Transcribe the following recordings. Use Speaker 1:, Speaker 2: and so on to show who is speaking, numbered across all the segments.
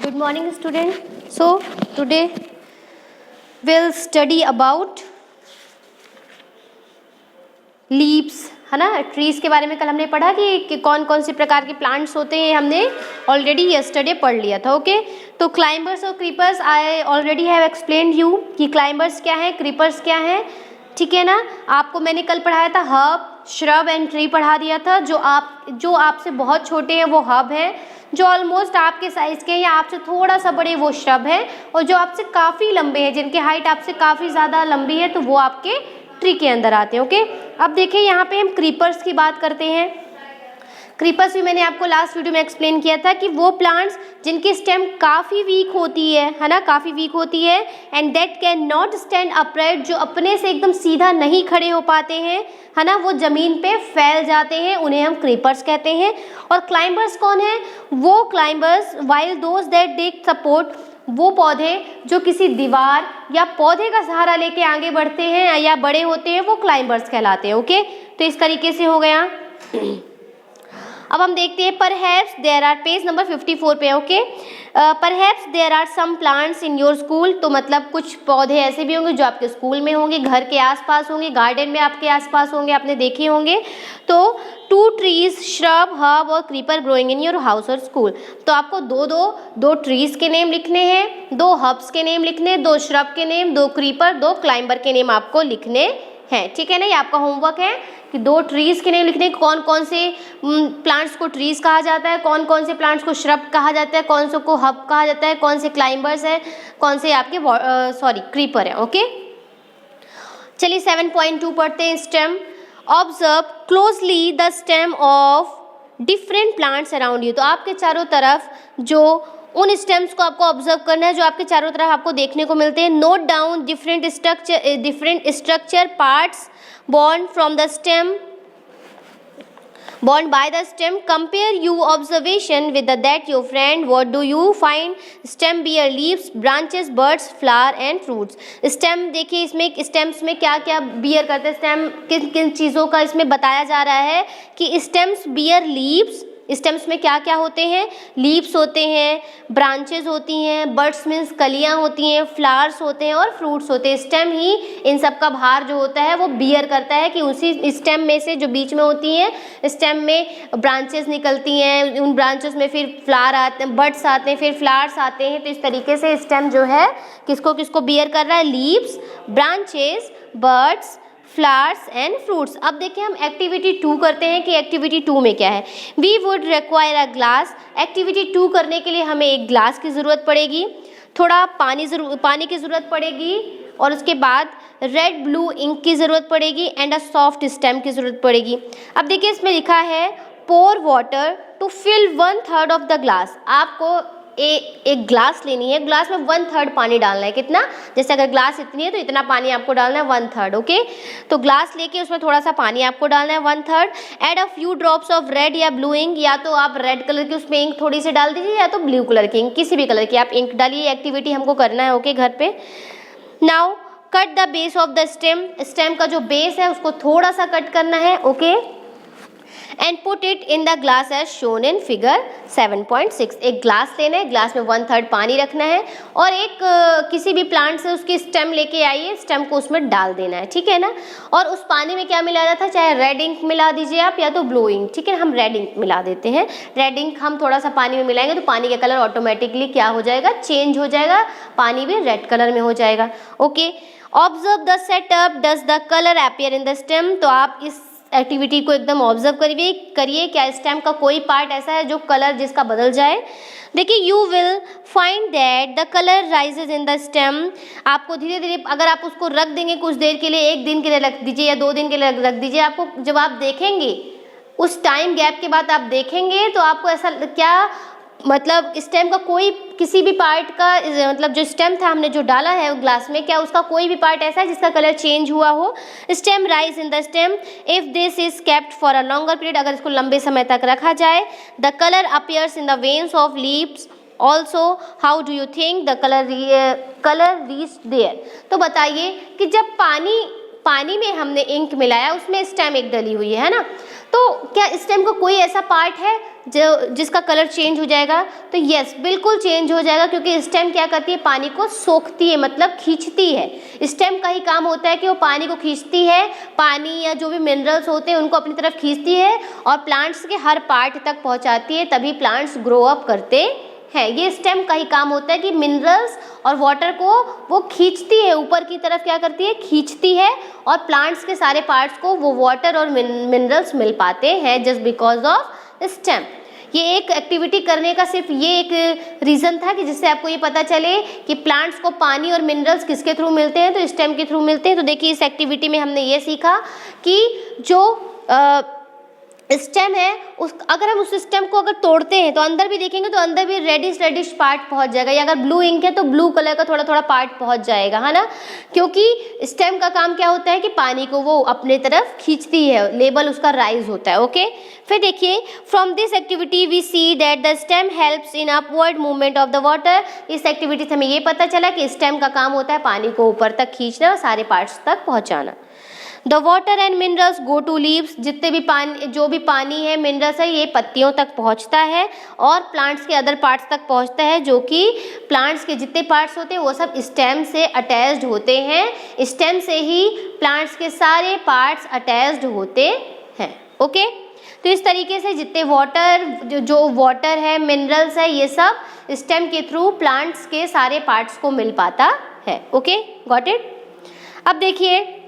Speaker 1: Good morning, student. So today we'll study about leaves, है ना, trees के बारे में। कल हमने पढ़ा कि कौन कौन से प्रकार के प्लांट्स होते हैं, हमने ऑलरेडी यस्टरडे पढ़ लिया था। ओके, तो क्लाइंबर्स और creepers I already have explained you कि क्लाइंबर्स क्या है, क्रीपर्स क्या है, ठीक है ना। आपको मैंने कल पढ़ाया था हर्ब, श्रब एंड ट्री पढ़ा दिया था। जो आपसे बहुत छोटे हैं वो हर्ब है, जो ऑलमोस्ट आपके साइज के या आपसे थोड़ा सा बड़े वो श्रब है, और जो आपसे काफ़ी लंबे हैं, जिनके हाइट आपसे काफ़ी ज़्यादा लंबी है, तो वो आपके ट्री के अंदर आते हैं। ओके, अब देखिए यहाँ पे हम क्रीपर्स की बात करते हैं। क्रीपर्स भी मैंने आपको लास्ट वीडियो में एक्सप्लेन किया था कि वो प्लांट्स जिनकी स्टेम काफ़ी वीक होती है ना, काफ़ी वीक होती है, and that can not stand upright, जो अपने से एकदम सीधा नहीं खड़े हो पाते हैं, है ना, वो ज़मीन पे फैल जाते हैं, उन्हें हम क्रीपर्स कहते हैं। और क्लाइंबर्स कौन है? वो climbers while those that they support, वो पौधे जो किसी दीवार या पौधे का सहारा लेके आगे बढ़ते हैं या बड़े होते हैं, वो क्लाइंबर्स कहलाते हैं। ओके, तो इस तरीके से हो गया। अब हम देखते हैं perhaps there are, page number 54 पे। Okay, perhaps there are some plants in your school, तो मतलब कुछ पौधे ऐसे भी होंगे जो आपके स्कूल में होंगे, घर के आसपास होंगे, गार्डन में आपके आसपास होंगे, आपने देखे होंगे। तो 2 ट्रीज, श्रब, हर्ब और creeper growing in your house और स्कूल। तो आपको दो ट्रीज के नेम लिखने हैं, 2 हर्ब्स के नेम लिखने हैं, 2 श्रब के नेम, 2 क्रीपर, 2 क्लाइंबर के नेम आपको लिखने हैं, ठीक है ना। ये आपका होमवर्क है कि 2 ट्रीज के नेम लिखने, कौन कौन से प्लांट्स को ट्रीज कहा जाता है, कौन कौन से प्लांट्स को श्रब कहा जाता है, कौन से को हब कहा जाता है, कौन से क्लाइंबर्स है, कौन से आपके क्रीपर है। ओके, चलिए 7.2 पढ़ते हैं। Stem, observe closely the stem of different plants around you. तो आपके चारों तरफ जो उन स्टेम्स को आपको ऑब्जर्व करना है जो आपके चारों तरफ आपको देखने को मिलते हैं। Note down different structure parts born by the stem. Compare your observation with that your friend. What do you find? Stem bear leaves, branches, buds, flower and fruits. Stem देखिए, इसमें स्टेम्स में क्या क्या बियर करते हैं, stem किन किन चीज़ों का इसमें बताया जा रहा है कि स्टेम्स बियर लीव्स। स्टेम्स में क्या क्या होते हैं? लीव्स होते हैं, ब्रांचेस होती हैं, बड्स मीन्स कलियां होती हैं, फ्लावर्स होते हैं और फ्रूट्स होते हैं। स्टेम ही इन सब का भार जो होता है वो बियर करता है कि उसी स्टेम में से जो बीच में होती हैं, स्टेम में ब्रांचेस निकलती हैं, उन ब्रांचेस में फिर फ्लावर आते हैं, बड्स आते हैं, फिर फ्लावर्स आते हैं। तो इस तरीके से स्टेम जो है किसको किसको बियर कर रहा है? Leaves, branches, buds, flowers and fruits. अब देखिए हम एक्टिविटी 2 करते हैं कि एक्टिविटी 2 में क्या है। We would require a glass. Activity 2 करने के लिए हमें एक ग्लास की ज़रूरत पड़ेगी, थोड़ा पानी की ज़रूरत पड़ेगी, और उसके बाद रेड ब्लू इंक की ज़रूरत पड़ेगी एंड अ सॉफ्ट स्टेम की ज़रूरत पड़ेगी। अब देखिए इसमें लिखा है pour water to fill 1/3 of the glass. आपको एक ग्लास लेनी है, ग्लास में 1/3 पानी डालना है। कितना? जैसे अगर ग्लास इतनी है तो इतना पानी आपको डालना है, 1/3। ओके, तो ग्लास लेके उसमें थोड़ा सा पानी आपको डालना है, 1/3। Add a few drops of red या ब्लू इंक, या तो आप रेड कलर की उसमें इंक थोड़ी सी डाल दीजिए या तो ब्लू कलर की इंक, किसी भी कलर की आप इंक डालिए। एक्टिविटी हमको करना है ओके घर पे। Now cut the base of the stem. Stem का जो बेस है उसको थोड़ा सा कट करना है। Okay, and put it in the glass as shown in figure 7.6। एक ग्लास लेना है, ग्लास में 1/3 पानी रखना है, और एक किसी भी प्लांट से उसकी स्टेम लेके आइए, स्टेम को उसमें डाल देना है, ठीक है ना। और उस पानी में क्या मिलाना था? चाहे रेड इंक मिला दीजिए आप या तो ब्लू इंक, ठीक है। हम रेड इंक मिला देते हैं। रेड इंक हम थोड़ा सा पानी में मिलाएंगे तो पानी का कलर ऑटोमेटिकली क्या हो जाएगा? चेंज हो जाएगा, पानी भी रेड कलर में हो जाएगा। Okay, observe the setup, does the colour appear in the stem. तो आप इस एक्टिविटी को एकदम ऑब्जर्व करिए, क्या स्टेम का कोई पार्ट ऐसा है जो कलर जिसका बदल जाए। देखिए, you will find that the colour rises in the stem. आपको धीरे धीरे, अगर आप उसको रख देंगे कुछ देर के लिए, 1 दिन के लिए रख दीजिए या 2 दिन के लिए रख दीजिए, आपको जब आप देखेंगे उस टाइम गैप के बाद आप देखेंगे तो आपको ऐसा क्या मतलब स्टेम का कोई किसी भी पार्ट का मतलब जो स्टेम था हमने जो डाला है ग्लास में, क्या उसका कोई भी पार्ट ऐसा है जिसका कलर चेंज हुआ हो? Stem rise in the stem if this is kept for a longer period. अगर इसको लंबे समय तक रखा जाए। The colour appears in the veins of leaves also. How do you think the colour reach there. तो बताइए कि जब पानी में हमने इंक मिलाया, उसमें स्टेम एक डली हुई है ना, तो क्या स्टेम का कोई ऐसा पार्ट है जो जिसका कलर चेंज हो जाएगा? तो यस, बिल्कुल चेंज हो जाएगा, क्योंकि स्टेम क्या करती है, पानी को सोखती है, मतलब खींचती है। स्टेम का ही काम होता है कि वो पानी को खींचती है, पानी या जो भी मिनरल्स होते हैं उनको अपनी तरफ खींचती है और प्लांट्स के हर पार्ट तक पहुंचाती है, तभी प्लांट्स ग्रो अप करते हैं। ये स्टेम का ही काम होता है कि मिनरल्स और वाटर को वो खींचती है, ऊपर की तरफ क्या करती है, खींचती है, और प्लांट्स के सारे पार्ट्स को वो वाटर और मिनरल्स मिल पाते हैं जस्ट बिकॉज ऑफ स्टेम। ये एक एक्टिविटी करने का सिर्फ ये एक रीज़न था कि जिससे आपको ये पता चले कि प्लांट्स को पानी और मिनरल्स किसके थ्रू मिलते हैं, तो स्टेम के थ्रू मिलते हैं। तो देखिए इस एक्टिविटी में हमने ये सीखा कि जो स्टेम है उस अगर हम उस स्टेम को अगर तोड़ते हैं तो अंदर भी देखेंगे तो अंदर भी रेडिश पार्ट पहुंच जाएगा, या अगर ब्लू इंक है तो ब्लू कलर का थोड़ा थोड़ा पार्ट पहुंच जाएगा, है ना, क्योंकि स्टेम का काम क्या होता है कि पानी को वो अपने तरफ खींचती है, लेवल उसका राइज होता है। ओके, फिर देखिए from this activity we see that the stem helps in upward movement of the water. इस एक्टिविटी से हमें ये पता चला कि स्टेम का काम होता है पानी को ऊपर तक खींचना, सारे पार्ट्स तक पहुँचाना। The water and minerals go to leaves, जितने भी पानी, जो भी पानी है, मिनरल्स है, ये पत्तियों तक पहुंचता है और प्लांट्स के अदर पार्ट्स तक पहुंचता है, जो कि प्लांट्स के जितने पार्ट्स होते हैं वो सब स्टेम से अटैच्ड होते हैं। स्टेम से ही प्लांट्स के सारे पार्ट्स अटैच्ड होते हैं। ओके, तो इस तरीके से जितने वाटर जो वाटर है, मिनरल्स है, ये सब स्टेम के थ्रू प्लांट्स के सारे पार्ट्स को मिल पाता है। Okay, got it. अब देखिए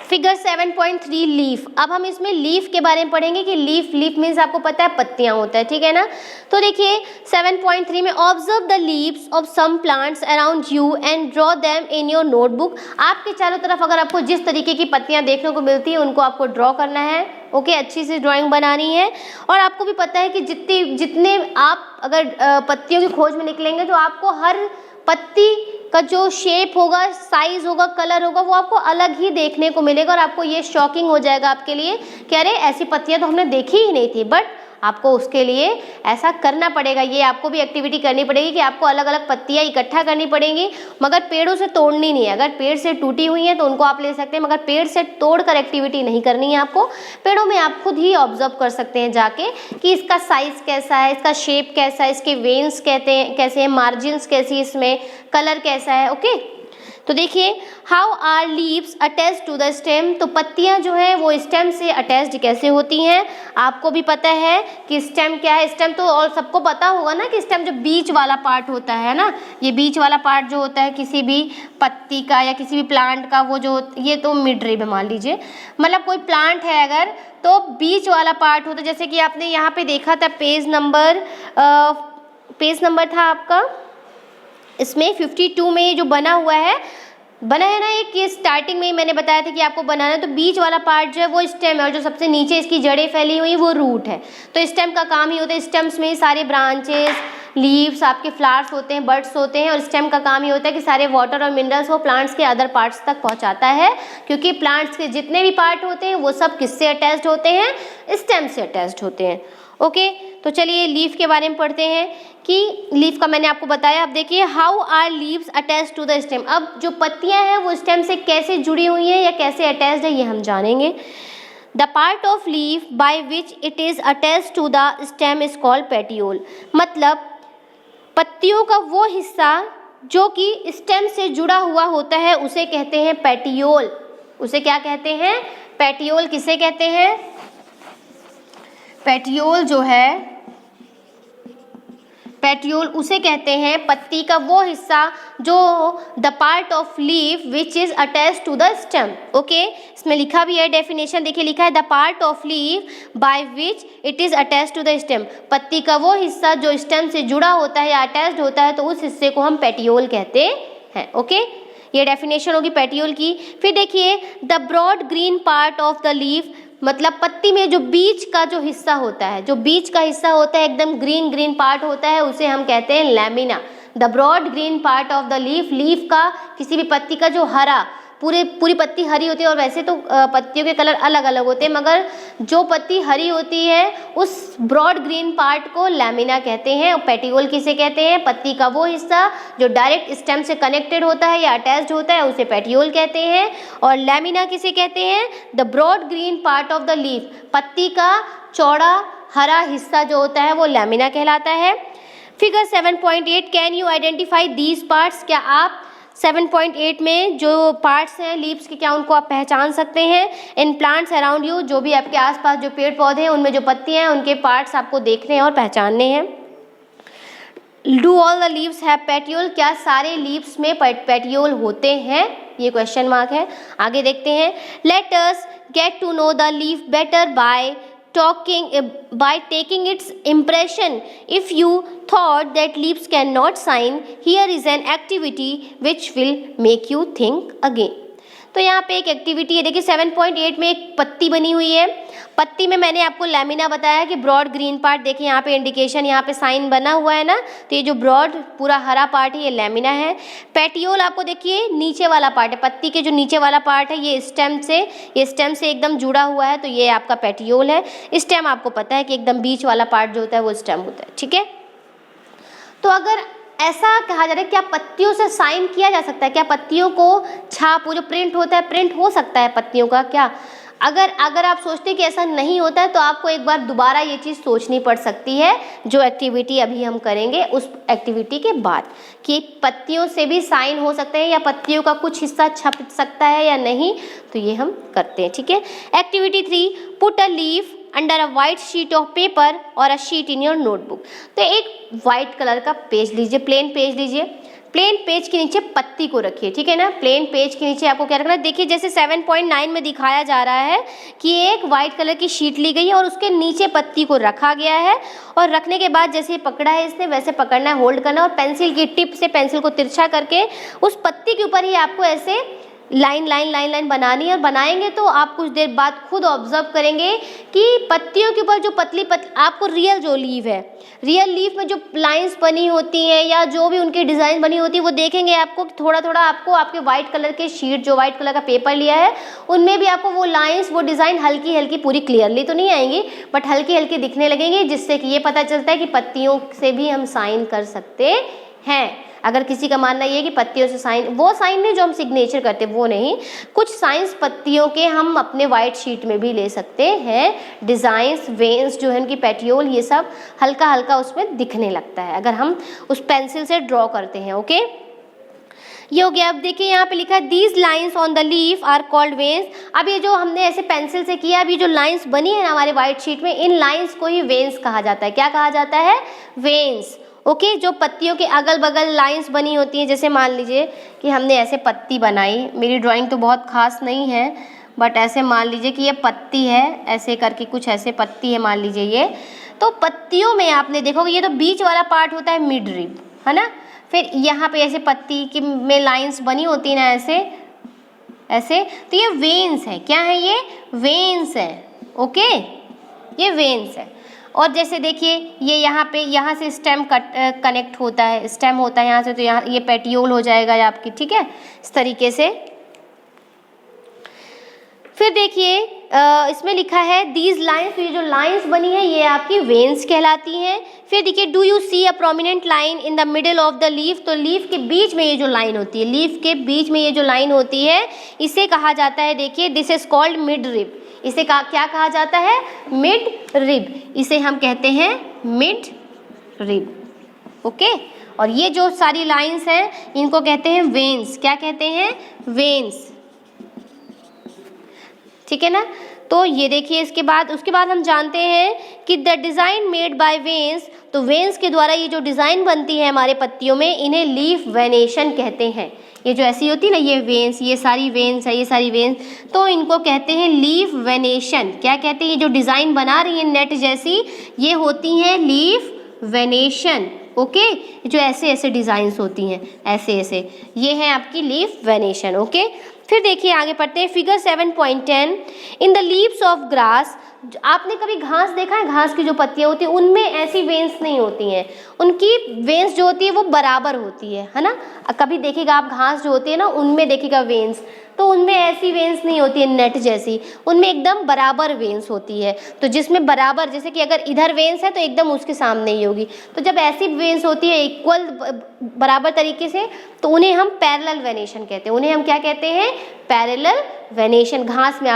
Speaker 1: फिगर 7.3 लीफ। अब हम इसमें लीफ के बारे में पढ़ेंगे कि लीफ मीन्स आपको पता है पत्तियां होता है, ठीक है ना। तो देखिए 7.3 में observe the leaves of some plants around you and draw them in your notebook. आपके चारों तरफ अगर आपको जिस तरीके की पत्तियां देखने को मिलती है उनको आपको ड्रॉ करना है। ओके, अच्छी सी ड्राइंग बनानी है। और आपको भी पता है कि जितने आप अगर पत्तियों की खोज में निकलेंगे तो आपको हर पत्ती का जो शेप होगा, साइज होगा, कलर होगा, वो आपको अलग ही देखने को मिलेगा और आपको ये शॉकिंग हो जाएगा आपके लिए कि अरे ऐसी पत्तियां तो हमने देखी ही नहीं थी। बट आपको उसके लिए ऐसा करना पड़ेगा, ये आपको भी एक्टिविटी करनी पड़ेगी कि आपको अलग अलग पत्तियां इकट्ठा करनी पड़ेंगी, मगर पेड़ों से तोड़नी नहीं है। अगर पेड़ से टूटी हुई है तो उनको आप ले सकते हैं, मगर पेड़ से तोड़कर एक्टिविटी नहीं करनी है आपको। पेड़ों में आप खुद ही ऑब्जर्व कर सकते हैं जाके कि इसका साइज कैसा है, इसका शेप कैसा है, इसके वेन्स कैसे हैं, मार्जिन्स कैसी, इसमें कलर कैसा है। ओके, तो देखिए how are leaves attach to the stem. तो पत्तियां जो है वो स्टेम से अटैच्ड कैसे होती हैं, आपको भी पता है कि स्टेम क्या है। स्टेम तो और सबको पता होगा ना कि स्टेम जो बीच वाला पार्ट होता है ना, ये बीच वाला पार्ट जो होता है किसी भी पत्ती का या किसी भी प्लांट का, वो जो ये तो मिड रिब मान लीजिए, मतलब कोई प्लांट है अगर, तो बीच वाला पार्ट होता है। जैसे कि आपने यहाँ पे देखा था पेज नंबर था आपका, इसमें 52 में जो बना है ना, एक ये स्टार्टिंग में ही मैंने बताया था कि आपको बनाना है। तो बीच वाला पार्ट जो है वो स्टेम है और जो सबसे नीचे इसकी जड़ें फैली हुई वो रूट है। तो स्टेम का काम ही होता है, स्टेम्स में सारे ब्रांचेस, लीव्स, आपके फ्लावर्स होते हैं, बड्स होते हैं, और स्टेम का काम ही होता है कि सारे वाटर और मिनरल्स वो प्लांट्स के अदर पार्ट्स तक पहुंचाता है, क्योंकि प्लांट्स के जितने भी पार्ट होते हैं वो सब किससे अटैच्ड होते हैं, स्टेम से अटैच्ड होते हैं। ओके, तो चलिए लीफ के बारे में पढ़ते हैं कि लीफ का मैंने आपको बताया। अब देखिए how are leaves attached to the stem. अब जो पत्तियां हैं वो स्टेम से कैसे जुड़ी हुई हैं या कैसे अटैच्ड है, ये हम जानेंगे। The part of leaf by which it is attached to the stem is called petiole. मतलब पत्तियों का वो हिस्सा जो कि स्टेम से जुड़ा हुआ होता है उसे कहते हैं पेटियोल। उसे क्या कहते हैं, पेटियोल। किसे कहते हैं, पेटियोल जो है, पेटियोल उसे कहते हैं पत्ती का वो हिस्सा जो the part of leaf which is attached to the stem. Okay, इसमें लिखा भी है डेफिनेशन, देखिए लिखा है the part of leaf by which it is attached to the stem. पत्ती का वो हिस्सा जो स्टेम से जुड़ा होता है या अटैच्ड होता है तो उस हिस्से को हम पेटियोल कहते हैं। ओके, ये डेफिनेशन होगी पेटियोल की। फिर देखिए the broad green part of the leaf, मतलब पत्ती में जो बीच का जो हिस्सा होता है, जो बीच का हिस्सा होता है एकदम ग्रीन पार्ट होता है, उसे हम कहते हैं lamina. The broad green part of the leaf, leaf का, किसी भी पत्ती का जो हरा पूरी पत्ती हरी होती है, और वैसे तो पत्तियों के कलर अलग अलग होते हैं, मगर जो पत्ती हरी होती है उस ब्रॉड ग्रीन पार्ट को लैमिना कहते हैं। और पेटियोल किसे कहते हैं? पत्ती का वो हिस्सा जो डायरेक्ट स्टेम से कनेक्टेड होता है या अटैच्ड होता है उसे पेटियोल कहते हैं। और लैमिना किसे कहते हैं? The broad green part of the leaf, पत्ती का चौड़ा हरा हिस्सा जो होता है वो लैमिना कहलाता है। Figure 7.8, can you identify these parts, क्या आप 7.8 में जो पार्ट्स हैं लीव्स के, क्या उनको आप पहचान सकते हैं? इन प्लांट्स अराउंड यू, जो भी आपके आसपास जो पेड़ पौधे हैं उनमें जो पत्तियां हैं उनके पार्ट्स आपको देखने हैं और पहचानने हैं। Do all the leaves have petiole, क्या सारे लीव्स में पेटियोल होते हैं? ये क्वेश्चन मार्क है। आगे देखते हैं। Let us get to know the leaf better by taking its impression. If you thought that leaves cannot sign, here is an activity which will make you think again. तो यहाँ पे एक activity है, देखिए 7.8 में एक पत्ती बनी हुई है। पत्ती में मैंने आपको लैमिना बताया कि ब्रॉड ग्रीन पार्ट, देखिए यहाँ पे इंडिकेशन, यहाँ पे साइन बना हुआ है ना, तो ये जो ब्रॉड पूरा हरा पार्ट है ये लैमिना है। पेटियोल आपको देखिए नीचे वाला पार्ट है, पत्ती के जो नीचे वाला पार्ट है ये स्टेम से एकदम जुड़ा हुआ है, तो ये आपका पेटियोल है। स्टेम आपको पता है कि एकदम बीच वाला पार्ट जो होता है वो स्टेम होता है, ठीक है। तो अगर ऐसा कहा जा रहा है क्या पत्तियों से साइन किया जा सकता है, क्या पत्तियों को छाप, वो जो प्रिंट होता है प्रिंट हो सकता है पत्तियों का क्या? अगर आप सोचते हैं कि ऐसा नहीं होता है तो आपको एक बार दोबारा ये चीज़ सोचनी पड़ सकती है, जो एक्टिविटी अभी हम करेंगे उस एक्टिविटी के बाद, कि पत्तियों से भी साइन हो सकते हैं या पत्तियों का कुछ हिस्सा छप सकता है या नहीं, तो ये हम करते हैं, ठीक है। Activity 3, put a leaf under a white sheet of paper और a sheet in your notebook. तो एक वाइट कलर का पेज लीजिए, प्लेन पेज लीजिए, प्लेन पेज के नीचे पत्ती को रखिए, ठीक है ना। प्लेन पेज के नीचे आपको क्या रखना है? देखिए जैसे 7.9 में दिखाया जा रहा है कि एक वाइट कलर की शीट ली गई है और उसके नीचे पत्ती को रखा गया है, और रखने के बाद जैसे पकड़ा है इसने वैसे पकड़ना है, होल्ड करना, और पेंसिल की टिप से पेंसिल को तिरछा करके उस पत्ती के ऊपर ही आपको ऐसे लाइन बनानी है। और बनाएंगे तो आप कुछ देर बाद खुद ऑब्जर्व करेंगे कि पत्तियों के ऊपर जो पतली आपको रियल जो लीफ है, रियल लीफ में जो लाइंस बनी होती हैं या जो भी उनकी डिज़ाइन बनी होती है वो देखेंगे आपको थोड़ा थोड़ा, आपको आपके वाइट कलर के शीट, जो वाइट कलर का पेपर लिया है उनमें भी आपको वो लाइंस, वो डिज़ाइन हल्की हल्की, पूरी क्लियरली तो नहीं आएंगी बट हल्की हल्की दिखने लगेंगी, जिससे कि ये पता चलता है कि पत्तियों से भी हम साइन कर सकते हैं। अगर किसी का मानना ये है कि पत्तियों से साइन, वो साइन नहीं जो हम सिग्नेचर करते वो नहीं, कुछ साइंस पत्तियों के हम अपने वाइट शीट में भी ले सकते हैं। डिज़ाइंस, वेन्स जो है उनकी पेटियोल, ये सब हल्का हल्का उसमें दिखने लगता है अगर हम उस पेंसिल से ड्रॉ करते हैं, ओके। ये हो गया। अब देखिए यहाँ पे लिखा है these lines on the leaf are called veins. अब ये जो हमने ऐसे पेंसिल से किया, अब ये जो लाइंस बनी है हमारे वाइट शीट में, इन लाइंस को ही वेन्स कहा जाता है। क्या कहा जाता है? Veins, okay. जो पत्तियों के अगल बगल लाइंस बनी होती हैं, जैसे मान लीजिए कि हमने ऐसे पत्ती बनाई, मेरी ड्राइंग तो बहुत खास नहीं है बट ऐसे मान लीजिए कि ये पत्ती है, ऐसे करके कुछ ऐसे पत्ती है मान लीजिए ये, तो पत्तियों में आपने देखोगे ये तो बीच वाला पार्ट होता है मिड रिब, है ना। फिर यहाँ पे ऐसे पत्ती की में लाइंस बनी होती है ना, ऐसे ऐसे, तो ये वेन्स है। क्या है ये? वेन्स है, ओके, ये वेन्स है। और जैसे देखिए ये यहाँ से स्टेम कनेक्ट होता है, स्टेम होता है यहाँ से, तो यहाँ ये पेटियोल हो जाएगा आपकी, ठीक है, इस तरीके से। फिर देखिए इसमें लिखा है दीज लाइंस, तो ये जो लाइंस बनी है ये आपकी वेन्स कहलाती हैं। फिर देखिए do you see a prominent line in the middle of the leaf, तो लीफ के बीच में ये जो लाइन होती है, लीफ के बीच में ये जो लाइन होती है इसे कहा जाता है, देखिए this is called mid rib. इसे क्या कहा जाता है? मिड रिब, इसे हम कहते हैं मिड रिब, ओके। और ये जो सारी लाइंस हैं इनको कहते हैं वेन्स। क्या कहते हैं? वेन्स, ठीक है ना। तो ये देखिए उसके बाद हम जानते हैं कि the design made by veins, तो वेन्स के द्वारा ये जो डिज़ाइन बनती है हमारे पत्तियों में, इन्हें लीफ वेनेशन कहते हैं। ये जो ऐसी होती है ना, ये वेन्स, ये सारी वेन्स है, ये सारी वेन्स, तो इनको कहते हैं लीफ वेनेशन। क्या कहते हैं? ये जो डिज़ाइन बना रही है नेट जैसी, ये होती हैं लीफ वेनेशन, ओके। जो ऐसे ऐसे डिज़ाइंस होती हैं, ऐसे ऐसे, ये है आपकी लीफ वेनेशन, ओके। फिर देखिए आगे पढ़ते हैं figure 7.10, in the leaves of grass, आपने कभी घास देखा है, घास की जो पत्तियां होती है उनमें ऐसी वेन्स नहीं होती हैं, उनकी वेन्स जो होती है वो बराबर होती है ना। कभी देखिएगा आप घास जो होती है ना उनमें देखिएगा वेन्स, तो उनमें ऐसी वेन्स नहीं होती है नेट जैसी, उनमें एकदम बराबर वेन्स होती है। तो जिसमें बराबर, जैसे कि अगर इधर वेन्स है तो एकदम उसके सामने ही होगी, तो जब ऐसी वेन्स होती है इक्वल बराबर तरीके से, तो उन्हें हम पैरेलल वेनेशन कहते हैं। उन्हें हम क्या कहते हैं? Parallel venation. घास में